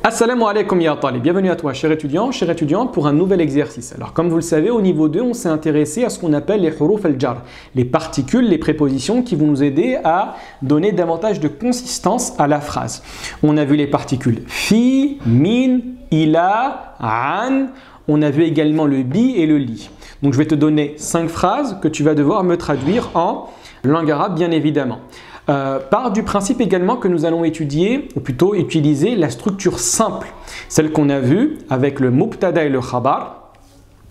Assalamu alaikum ya talib, bienvenue à toi cher étudiant, chère étudiante pour un nouvel exercice. Alors comme vous le savez, au niveau 2, on s'est intéressé à ce qu'on appelle les huruf al-jar, les particules, les prépositions qui vont nous aider à donner davantage de consistance à la phrase. On a vu les particules fi, min, ila, an, on a vu également le bi et le li. Donc je vais te donner 5 phrases que tu vas devoir me traduire en langue arabe bien évidemment. Part du principe également que nous allons étudier, ou plutôt utiliser la structure simple, celle qu'on a vue avec le mubtada et le khabar.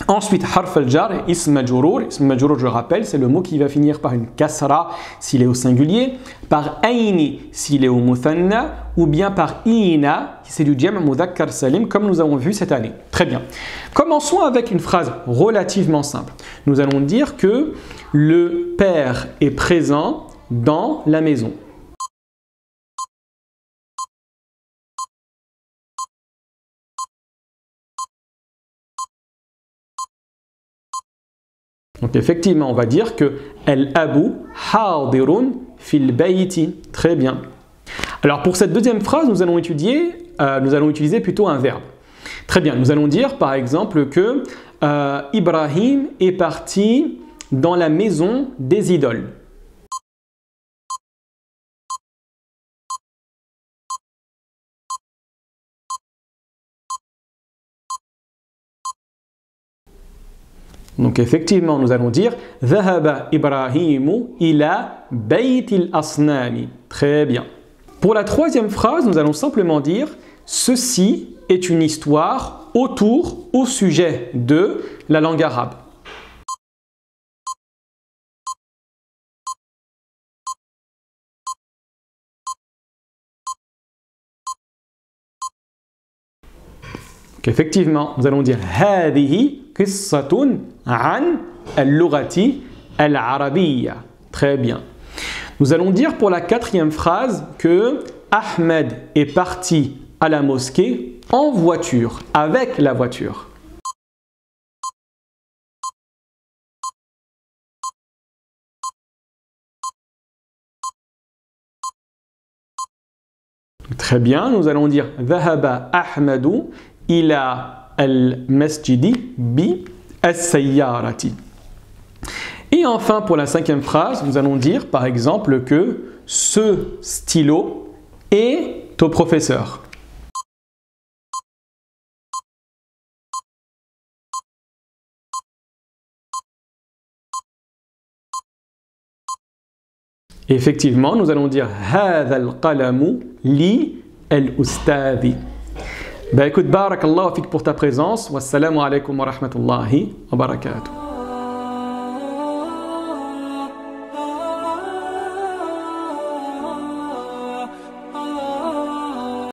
Ensuite, harf al-jar et ism majrour. Ism majrour, je rappelle, c'est le mot qui va finir par une kasra s'il est au singulier, par aini s'il est au muthanna, ou bien par ina, si c'est du jam' mudhakkar salim, comme nous avons vu cette année. Très bien. Commençons avec une phrase relativement simple. Nous allons dire que le père est présent dans la maison. Donc effectivement, on va dire que al-abu hadirun fil bayti. Très bien. Alors pour cette deuxième phrase, nous allons utiliser plutôt un verbe. Très bien, nous allons dire par exemple que Ibrahim est parti dans la maison des idoles. Donc effectivement, nous allons dire Dhahaba Ibrahimu ila baytil asnami. Très bien. Pour la troisième phrase, nous allons simplement dire ceci est une histoire autour, au sujet de la langue arabe. Donc effectivement, nous allons dire Hadihi qissatun an al-lughati al-arabiyya. Très bien. Nous allons dire pour la quatrième phrase que Ahmed est parti à la mosquée en voiture, avec la voiture. Très bien, nous allons dire Dhahaba Ahmadu ila al-masjidi bi as-sayyarati. Et enfin, pour la cinquième phrase, nous allons dire par exemple que ce stylo est au professeur. Effectivement, nous allons dire hadha al-qalamu li al-ustadi. Écoute, barakallahu fik pour ta présence. Wassalamu alaikum wa rahmatullahi wa barakatuh.